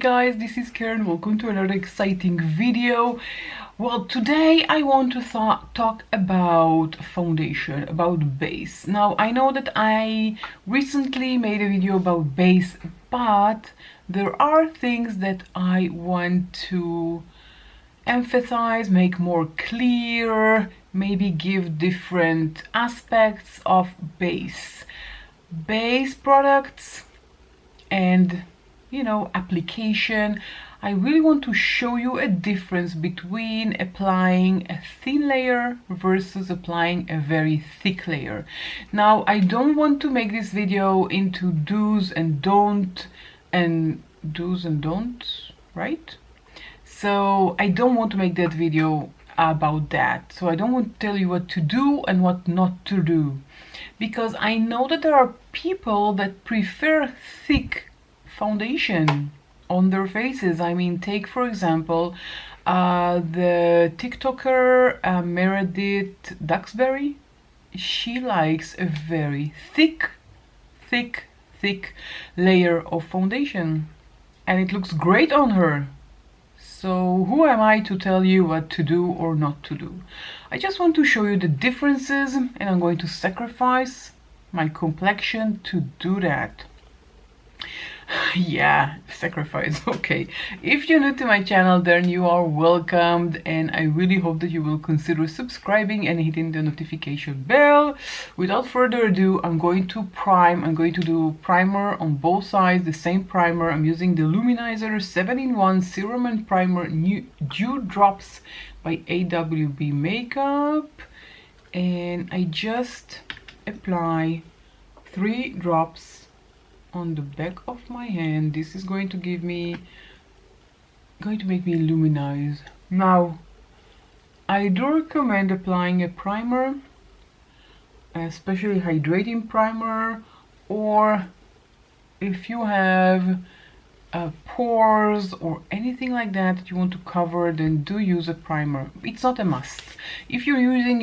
guys, this is Karen. Welcome to another exciting video. Well, today I want to talk about foundation, about base. Now, I know that I recently made a video about base, but there are things that I want to emphasize, make more clear, maybe give different aspects of base products and application. I really want to show you a difference between applying a thin layer versus applying a very thick layer. Now, I don't want to make this video into do's and don'ts, right? So I don't want to make that video about that. So I don't want to tell you what to do and what not to do, because I know that there are people that prefer thick foundation on their faces. I mean, take for example the TikToker Meredith Duxbury. She likes a very thick layer of foundation, and it looks great on her. So who am I to tell you what to do or not to do? I just want to show you the differences, and I'm going to sacrifice my complexion to do that. Yeah, sacrifice. Okay, if you're new to my channel, then you are welcomed, and I really hope that you will consider subscribing and hitting the notification bell. Without further ado, I'm going to do primer on both sides, the same primer. I'm using the Luminizer 7-in-1 Serum and Primer Dew Drops by AWB Makeup, and I just apply 3 drops on the back of my hand. This is going to make me luminize. Now, I do recommend applying a primer, especially hydrating primer, or if you have pores or anything like that that you want to cover, then do use a primer. It's not a must. If you're using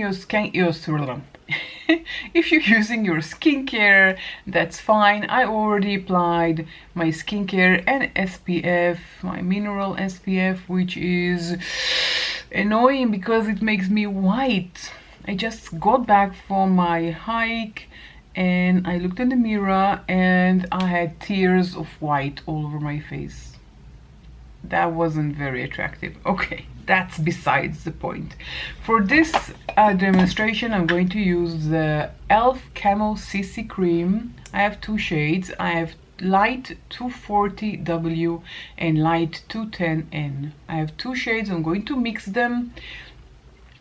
if you're using your skincare, that's fine. I already applied my skincare and SPF, my mineral SPF, which is annoying because it makes me white. I just got back from my hike and I looked in the mirror and I had tears of white all over my face. That wasn't very attractive. Okay, that's besides the point. For this demonstration, I'm going to use the e.l.f. Camo CC Cream. I have 2 shades. I have light 240W and light 210N. I have 2 shades. I'm going to mix them.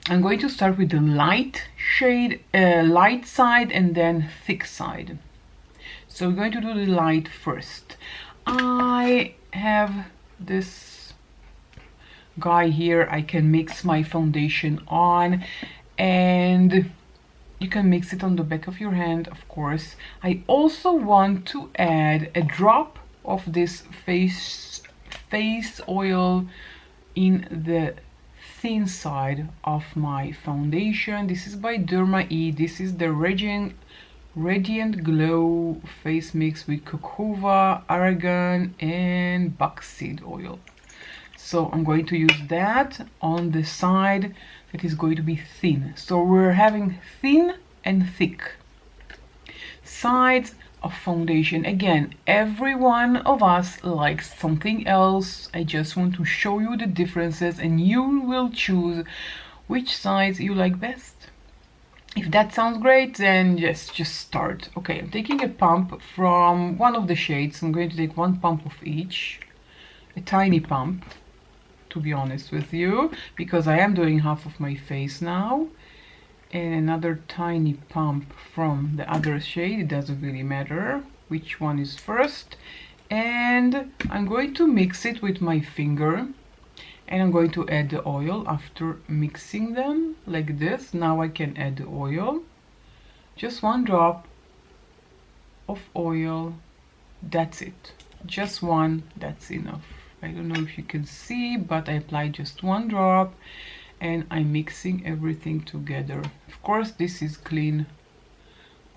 I'm going to start with the light shade, light side, and then thick side. So we're going to do the light first. I have this guy here. I can mix my foundation on, and you can mix it on the back of your hand, of course. I also want to add a drop of this face oil in the thin side of my foundation. This is by Derma E. This is the Radiant Glow face mix with Cocoa, Argan and Buckseed oil. So I'm going to use that on the side that is going to be thin. So we're having thin and thick sides of foundation. Again, every one of us likes something else. I just want to show you the differences, and you will choose which sides you like best. If that sounds great, then yes, just start. Okay, I'm taking a pump from one of the shades. I'm going to take 1 pump of each, a tiny pump, to be honest with you, because I am doing half of my face now, and another tiny pump from the other shade. It doesn't really matter which one is first, and I'm going to mix it with my finger, and I'm going to add the oil after mixing them like this. Now I can add the oil, just 1 drop of oil. That's it, just 1, that's enough. I don't know if you can see, but I applied just 1 drop, and I'm mixing everything together. Of course, this is clean.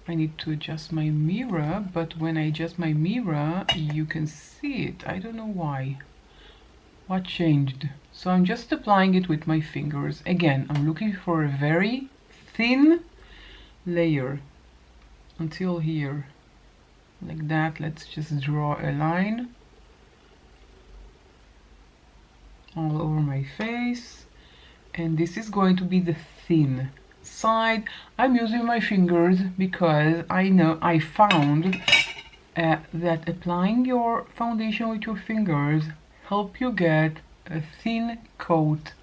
I need to adjust my mirror, but when I adjust my mirror, you can see it. I don't know why. What changed? So I'm just applying it with my fingers. Again, I'm looking for a very thin layer until here, like that. Let's just draw a line all over my face, and this is going to be the thin side. I'm using my fingers because I found that applying your foundation with your fingers help you get a thin coat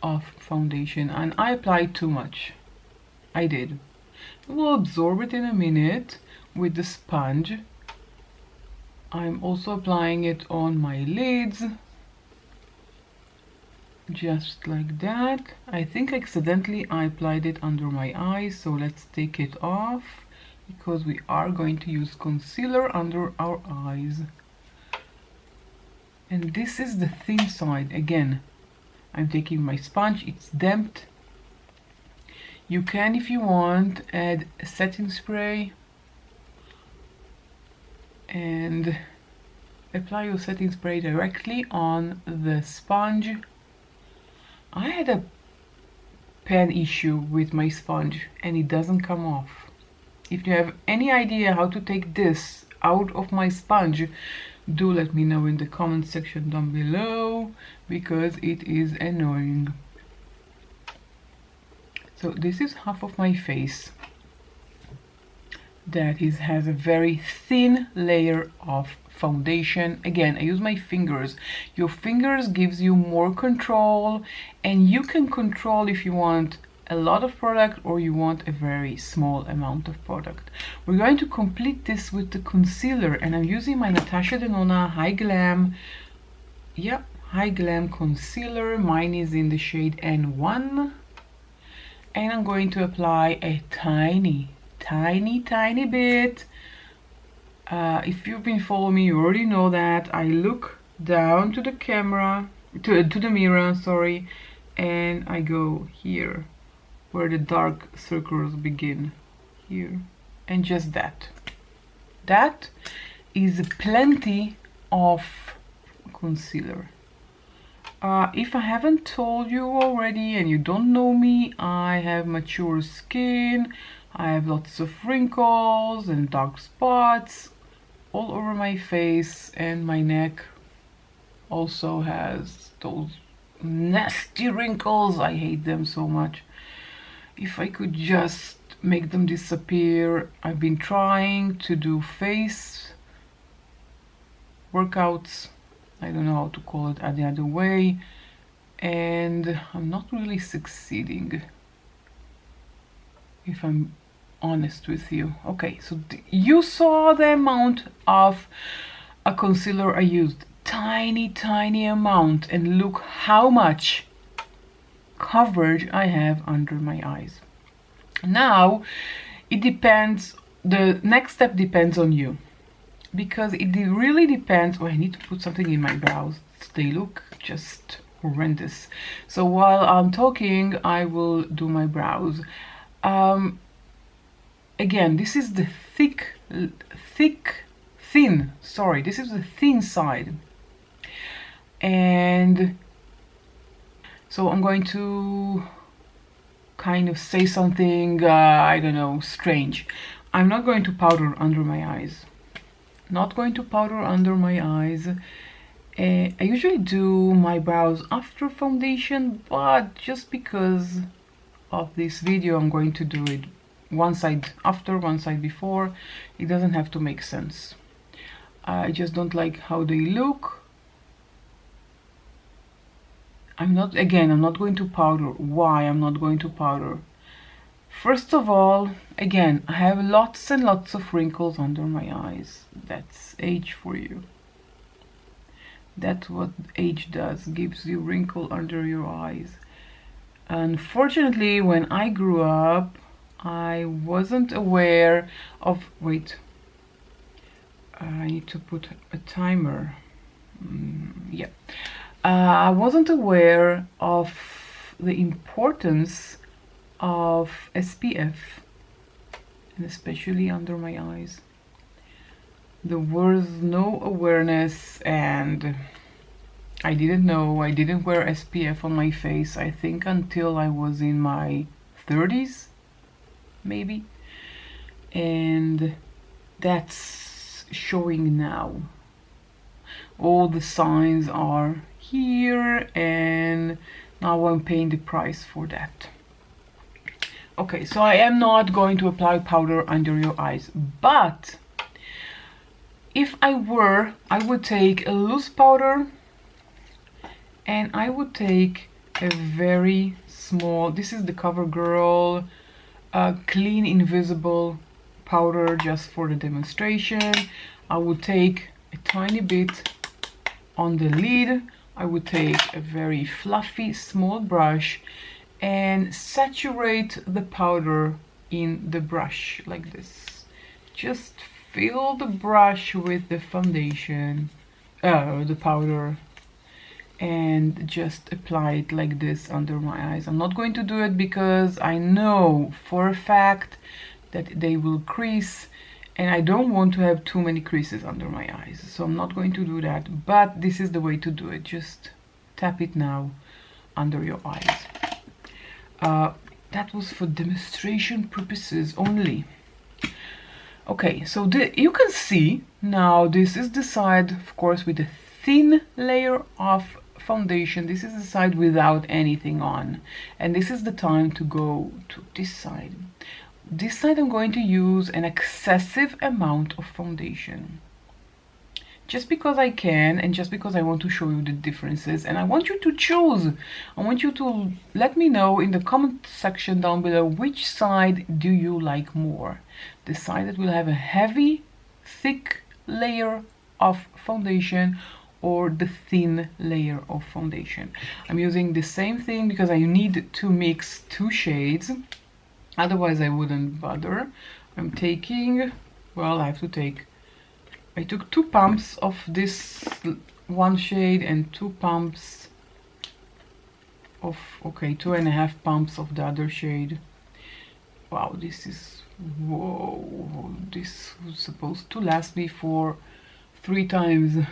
of foundation, and I applied too much. I did. We'll absorb it in a minute with the sponge. I'm also applying it on my lids, just like that. I think accidentally I applied it under my eyes, so let's take it off because we are going to use concealer under our eyes. And this is the thin side. Again, I'm taking my sponge, it's damped. You can, if you want, add a setting spray and apply your setting spray directly on the sponge. I had a pen issue with my sponge and it doesn't come off. If you have any idea how to take this out of my sponge, do let me know in the comment section down below, because it is annoying. So this is half of my face that has a very thin layer of foundation. Again, I use my fingers. Your fingers gives you more control, and you can control if you want a lot of product or you want a very small amount of product. We're going to complete this with the concealer, and I'm using my Natasha Denona High Glam, High Glam concealer. Mine is in the shade N1, and I'm going to apply a tiny bit. If you've been following me, you already know that I look down to the camera, to the mirror, sorry, and I go here where the dark circles begin, here, and just that. That is plenty of concealer. If I haven't told you already and you don't know me, I have mature skin. I have lots of wrinkles and dark spots all over my face, and my neck also has those nasty wrinkles. I hate them so much. If I could just make them disappear. I've been trying to do face workouts, I don't know how to call it the other way, and I'm not really succeeding, if I'm honest with you. Okay, so you saw the amount of a concealer I used. Tiny amount, and look how much coverage I have under my eyes. Now it depends, the next step depends on you, because it really depends. Oh, I need to put something in my brows, they look just horrendous. So while I'm talking, I will do my brows. Again, this is the this is the thin side, and so I'm going to kind of say something, I don't know, strange. I'm not going to powder under my eyes. Not going to powder under my eyes. I usually do my brows after foundation, but just because of this video, I'm going to do it one side after, one side before. It doesn't have to make sense. I just don't like how they look. I'm not going to powder. Why I'm not going to powder? First of all, again, I have lots and lots of wrinkles under my eyes. That's age for you. That's what age does, gives you wrinkle under your eyes. Unfortunately, when I grew up, I wasn't aware of, wait, I need to put a timer. Yeah. I wasn't aware of the importance of SPF, and especially under my eyes. There was no awareness, and I didn't know. I didn't wear SPF on my face, I think, until I was in my 30s, maybe. And that's showing now. All the signs are here, and now I'm paying the price for that. Okay, so I am not going to apply powder under your eyes, but if I were, I would take a loose powder, and I would take a very small, this is the CoverGirl Clean Invisible powder, just for the demonstration. I would take a tiny bit on the lid. I would take a very fluffy small brush and saturate the powder in the brush like this. Just fill the brush with the foundation, the powder, and just apply it like this under my eyes. I'm not going to do it because I know for a fact that they will crease, and I don't want to have too many creases under my eyes, so I'm not going to do that. But this is the way to do it. Just tap it now under your eyes. That was for demonstration purposes only. Okay, so you can see now this is the side, of course, with a thin layer of foundation. This is the side without anything on, and this is the time to go to this side. This side I'm going to use an excessive amount of foundation, just because I can, and just because I want to show you the differences, and I want you to choose. I want you to let me know in the comment section down below which side do you like more. The side that will have a heavy, thick layer of foundation, or the thin layer of foundation. I'm using the same thing because I need to mix two shades, otherwise I wouldn't bother. I'm taking, well, I took 2 pumps of this one shade and 2 pumps of, okay, 2.5 pumps of the other shade. Wow, this is, whoa, this was supposed to last me for 3 times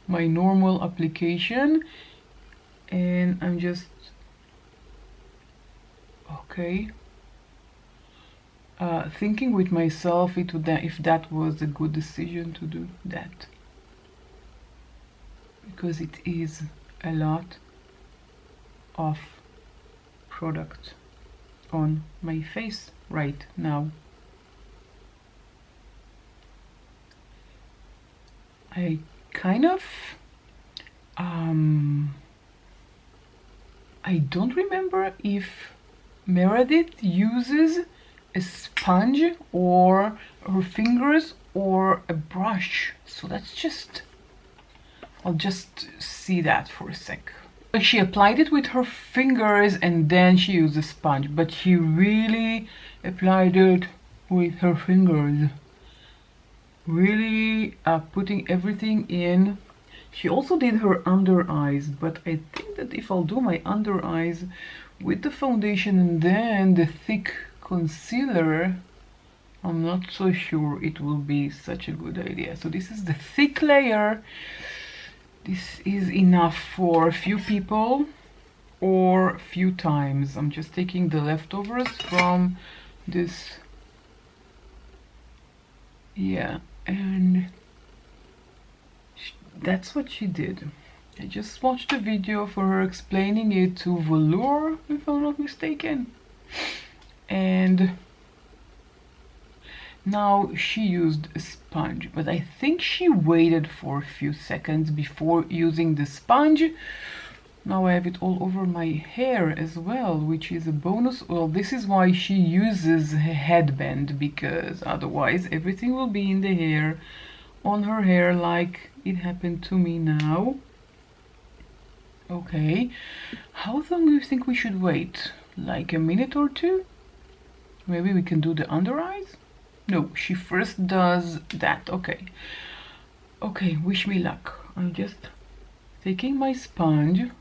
my normal application, and I'm just, okay, thinking with myself if that was a good decision to do that, because it is a lot of product on my face right now. I kind of I don't remember if Meredith uses a sponge or her fingers or a brush, so I'll just see that for a sec. She applied it with her fingers and then she used a sponge, but she really applied it with her fingers, really putting everything in. She also did her under eyes, but I think that if I'll do my under eyes with the foundation and then the thick concealer, I'm not so sure it will be such a good idea. So this is the thick layer. This is enough for a few people or a few times. I'm just taking the leftovers from this, yeah, and that's what she did. I just watched a video for her explaining it to Velour, if I'm not mistaken, and now she used a sponge, but I think she waited for a few seconds before using the sponge. Now I have it all over my hair as well, which is a bonus. Well, this is why she uses a headband, because otherwise everything will be in the hair, on her hair, like it happened to me now. Okay, how long do you think we should wait? Like a minute or two? Maybe we can do the under eyes? No, she first does that. Okay. Okay, wish me luck. I'm just taking my sponge.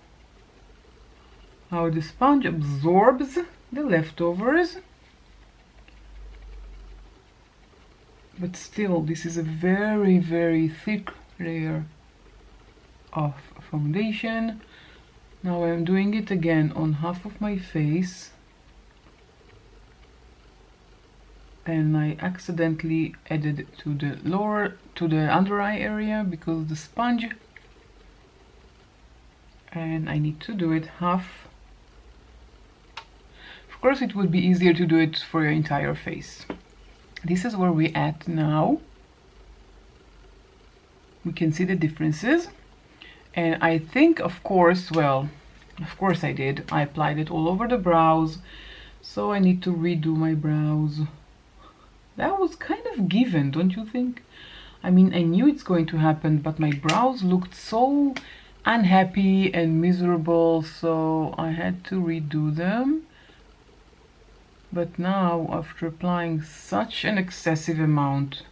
How the sponge absorbs the leftovers. But still, this is a very, very thick layer of foundation. Now I'm doing it again on half of my face, and I accidentally added to the under eye area because the sponge, and I need to do it half. Of course it would be easier to do it for your entire face. This is where we're at now. We can see the differences, and I think, of course, well, of course I did. I applied it all over the brows, so I need to redo my brows. That was kind of given, don't you think? I mean, I knew it's going to happen, but my brows looked so unhappy and miserable, so I had to redo them. But now, after applying such an excessive amount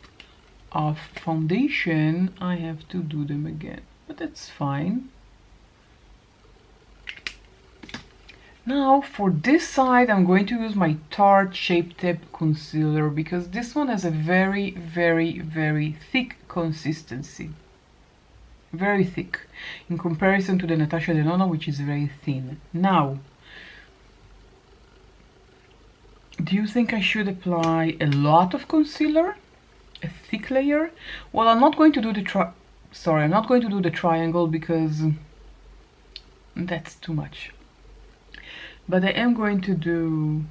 of foundation, I have to do them again, but that's fine. Now for this side I'm going to use my Tarte Shape Tape concealer because this one has a very thick consistency. Very thick in comparison to the Natasha Denona, which is very thin. Now, do you think I should apply a lot of concealer? A thick layer? Well, I'm not going to do the triangle because that's too much. But I am going to do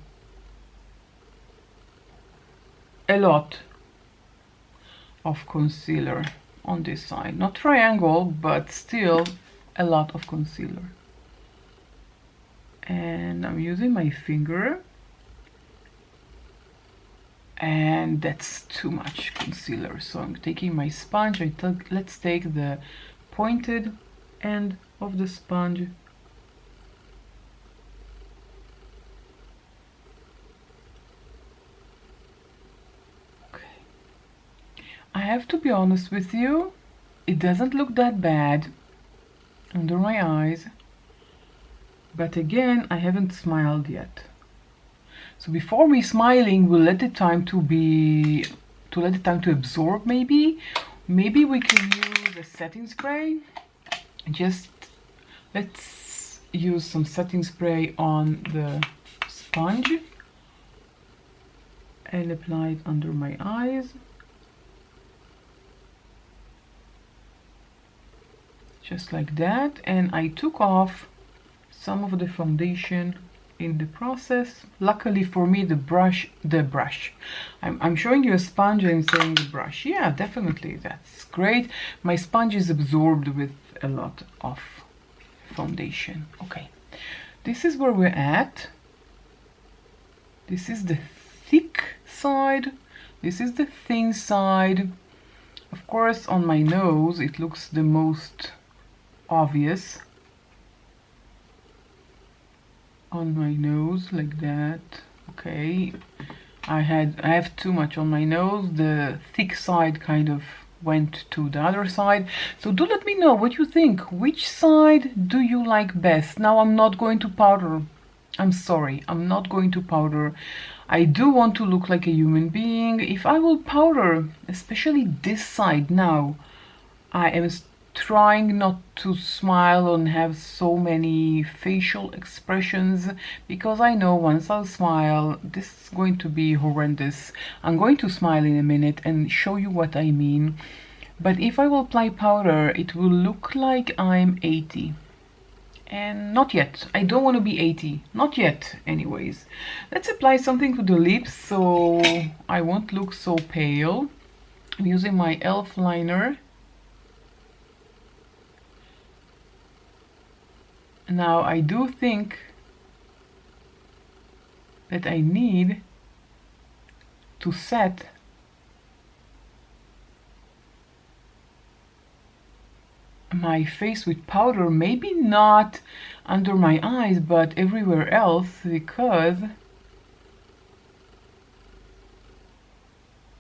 a lot of concealer on this side. Not triangle, but still a lot of concealer. And I'm using my finger. And that's too much concealer. So I'm taking my sponge. Let's take the pointed end of the sponge. I have to be honest with you, it doesn't look that bad under my eyes, but again, I haven't smiled yet. So before me smiling, we'll let the time to absorb. Maybe we can use a setting spray. Just let's use some setting spray on the sponge and apply it under my eyes. Just like that, and I took off some of the foundation in the process. Luckily for me, the brush. I'm showing you a sponge and saying the brush. Yeah, definitely, that's great. My sponge is absorbed with a lot of foundation. Okay, this is where we're at. This is the thick side. This is the thin side. Of course, on my nose, it looks the most obvious on my nose, like that. Okay, I have too much on my nose. The thick side kind of went to the other side. So do let me know what you think. Which side do you like best? Now I'm not going to powder. I'm sorry, I'm not going to powder. I do want to look like a human being. If I will powder, especially this side now, I am trying not to smile and have so many facial expressions, because I know once I'll smile, this is going to be horrendous. I'm going to smile in a minute and show you what I mean. But if I will apply powder, it will look like I'm 80. And not yet. I don't want to be 80. Not yet, anyways. Let's apply something to the lips so I won't look so pale. I'm using my e.l.f. liner. Now I do think that I need to set my face with powder, maybe not under my eyes but everywhere else, because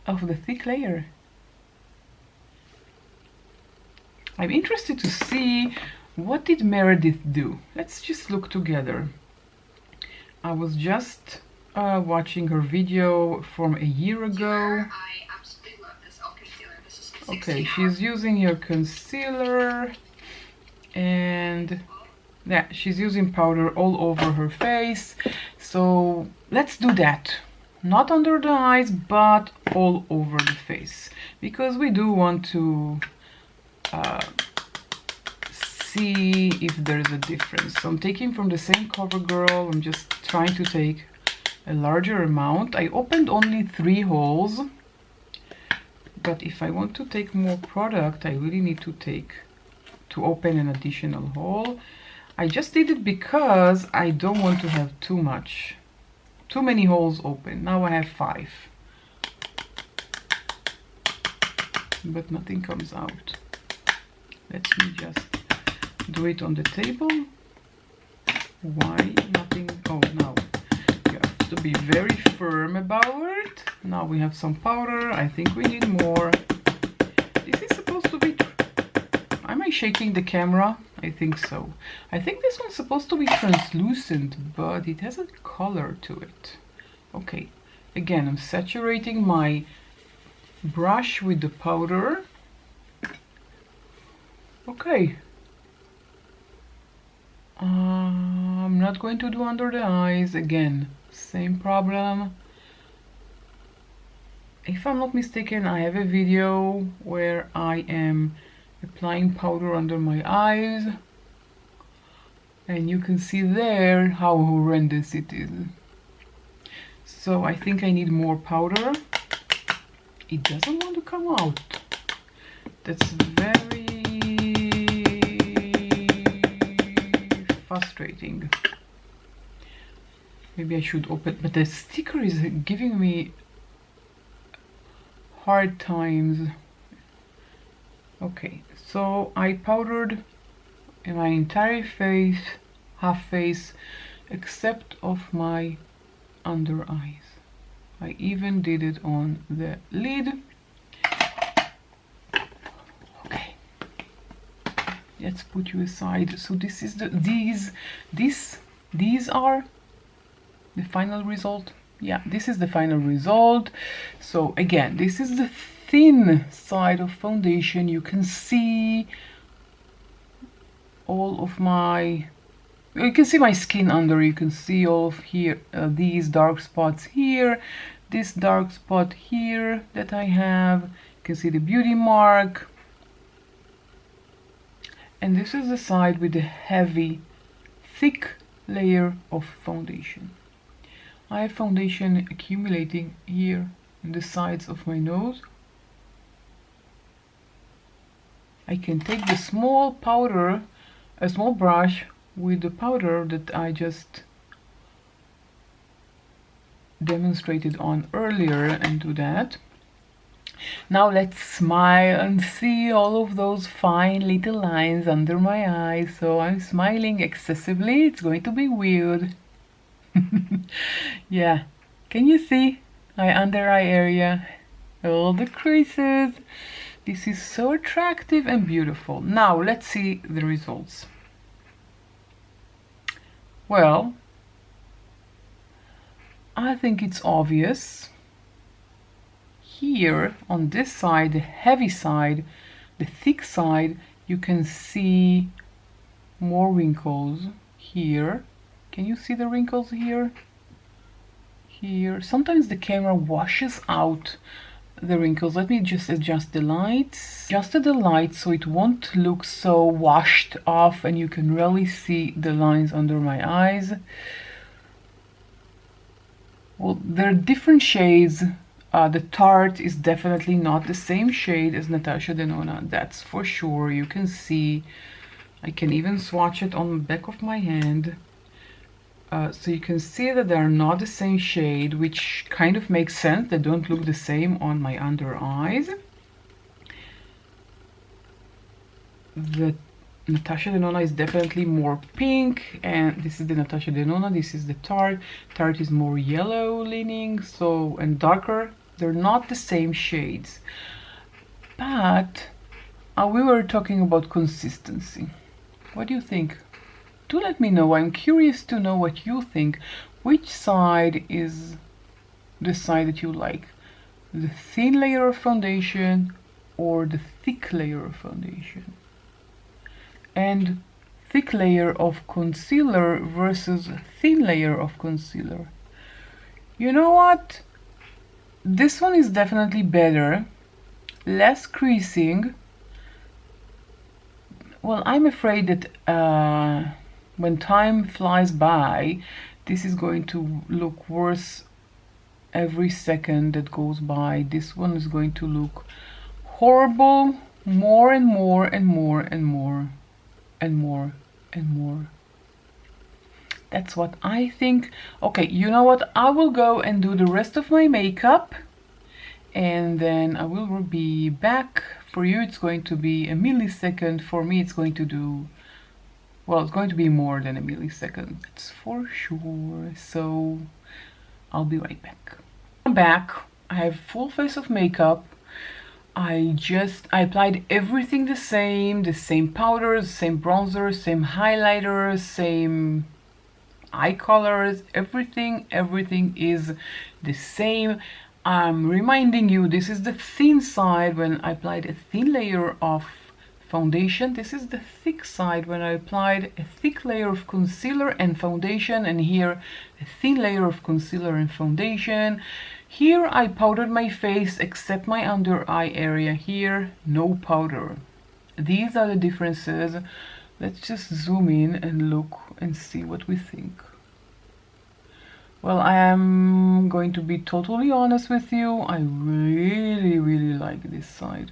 of the thick layer. I'm interested to see what did Meredith do. Let's just look together. I was just watching her video from a year ago. Okay, she's using her concealer and yeah, she's using powder all over her face. So let's do that. Not under the eyes, but all over the face, because we do want to see if there's a difference. So I'm taking from the same CoverGirl. I'm just trying to take a larger amount. I opened only 3 holes, but if I want to take more product, I really need to open an additional hole. I just did it because I don't want to have too many holes open. Now I have 5, but nothing comes out. Let me just do it on the table. Why nothing? Oh, now you have to be very firm about it. Now we have some powder. I think we need more. This is supposed to be... Am I shaking the camera? I think so. I think this one's supposed to be translucent, but it has a color to it. Okay, again, I'm saturating my brush with the powder. Okay. I'm not going to do under the eyes again. Same problem. If I'm not mistaken, I have a video where I am applying powder under my eyes, and you can see there how horrendous it is. So I think I need more powder. It doesn't want to come out. That's very frustrating. Maybe I should open, but the sticker is giving me hard times. Okay, so I powdered in my entire face, half face, except of my under eyes. I even did it on the lid. Okay, let's put you aside. So this is these are the final result. Yeah, this is the final result. So again, this is the thin side of foundation. You can see all of my, you can see my skin under. You can see all of here, these dark spots here, this dark spot here that I have. You can see the beauty mark, and this is the side with the heavy, thick layer of foundation. I have foundation accumulating here in the sides of my nose. I can take the small powder, a small brush with the powder that I just demonstrated on earlier, and do that. Now let's smile and see all of those fine little lines under my eyes. So I'm smiling excessively. It's going to be weird. Yeah, can you see my under eye area? All the creases. This is so attractive and beautiful. Now let's see the results. Well, I think it's obvious. Here on this side, the heavy side, the thick side, you can see more wrinkles here. Can you see the wrinkles here? Here. Sometimes the camera washes out the wrinkles. Let me just adjust the lights. Adjusted the light so it won't look so washed off and you can really see the lines under my eyes. Well, there are different shades. The Tarte is definitely not the same shade as Natasha Denona, that's for sure. You can see, I can even swatch it on the back of my hand. So you can see that they are not the same shade, which kind of makes sense. They don't look the same on my under eyes. The Natasha Denona is definitely more pink, and this is the Natasha Denona, this is the Tarte. Tarte is more yellow leaning, so, and darker. They're not the same shades. But we were talking about consistency. What do you think? Do let me know. I'm curious to know what you think. Which side is the side that you like? The thin layer of foundation or the thick layer of foundation? and thick layer of concealer versus thin layer of concealer. You know what? This one is definitely better, less creasing. Well, I'm afraid that when time flies by, this is going to look worse every second that goes by. This one is going to look horrible more and more and more and more and more and more. That's what I think. Okay, you know what? I will go and do the rest of my makeup, and then I will be back. For you it's going to be a millisecond. For me it's going to do, well, it's going to be more than a millisecond, it's for sure. So I'll be right back. I'm back. I have full face of makeup. I applied everything the same powders, same bronzer, same highlighter, same eye colors, everything is the same. I'm reminding you, this is the thin side when I applied a thin layer of foundation. This is the thick side when I applied a thick layer of concealer and foundation, and here a thin layer of concealer and foundation. Here I powdered my face except my under eye area. Here no powder. These are the differences. Let's just zoom in and look and see what we think. Well, I am going to be totally honest with you. I really like this side.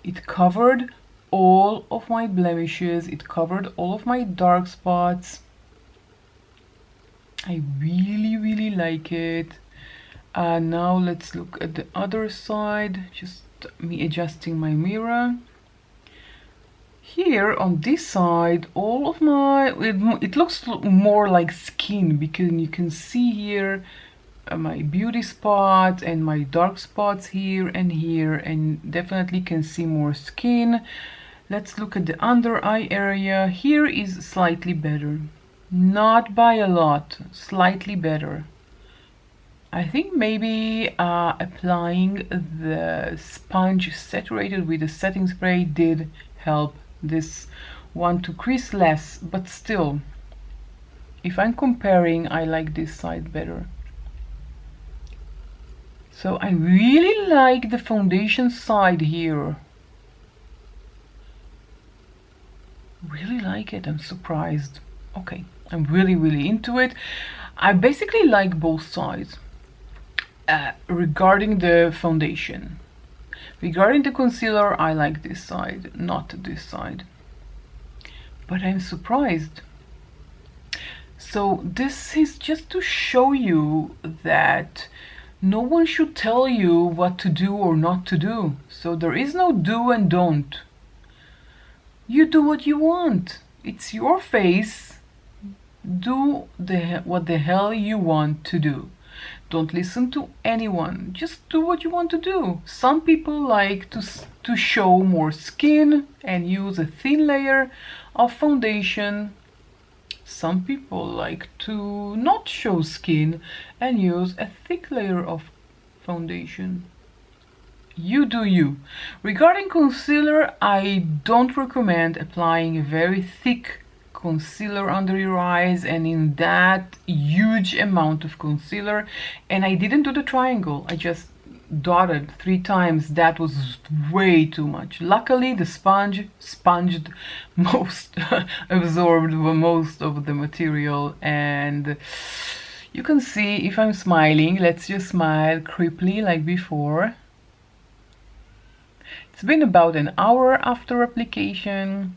It covered all of my blemishes. It covered all of my dark spots. I really like it. Now let's look at the other side. Just me adjusting my mirror. Here on this side, all of my, it looks more like skin, because you can see here my beauty spot and my dark spots here, and definitely can see more skin. Let's look at the under eye area. Here is slightly better, not by a lot, slightly better. I think maybe applying the sponge saturated with the setting spray did help this one to crease less, but still, if I'm comparing, I like this side better. So I really like the foundation side here. Really like it. I'm surprised. Okay, I'm really into it. I basically like both sides. Regarding the foundation, regarding the concealer, I like this side, not this side. But I'm surprised. So this is just to show you that no one should tell you what to do or not to do. So there is no do and don't. You do what you want. It's your face. Do what the hell you want to do. Don't listen to anyone. Just do what you want to do. Some people like to show more skin and use a thin layer of foundation. Some people like to not show skin and use a thick layer of foundation. You do you. Regarding concealer, I don't recommend applying a very thick concealer under your eyes and in that huge amount of concealer. And I didn't do the triangle. I just dotted 3 times. That was way too much. Luckily the sponge sponged most absorbed most of the material, and you can see if I'm smiling. Let's just smile creepily like before. It's been about an hour after application.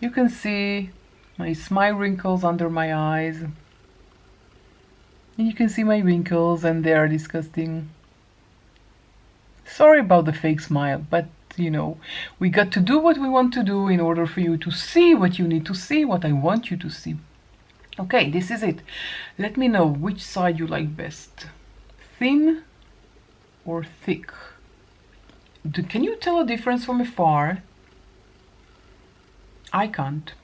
You can see my smile wrinkles under my eyes. And you can see my wrinkles, and they are disgusting. Sorry about the fake smile, but you know, we got to do what we want to do in order for you to see what you need to see, what I want you to see. Okay, this is it. Let me know which side you like best. Thin or thick? Can you tell a difference from afar? I can't.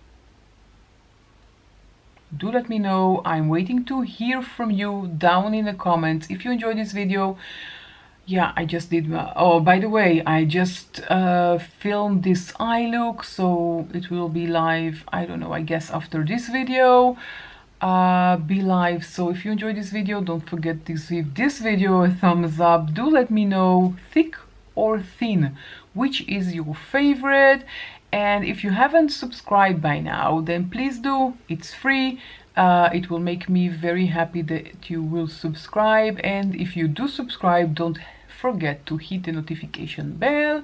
Do let me know. I'm waiting to hear from you down in the comments. If you enjoyed this video, yeah, I just did oh, by the way, I just filmed this eye look, so it will be live, I don't know, I guess after this video. Be live. So if you enjoyed this video, don't forget to give this video a thumbs up. Do let me know, thick or thin, which is your favorite. And if you haven't subscribed by now, then please do. It's free. It will make me very happy that you will subscribe. And if you do subscribe, don't forget to hit the notification bell.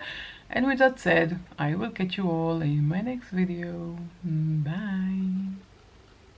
And with that said, I will catch you all in my next video. Bye.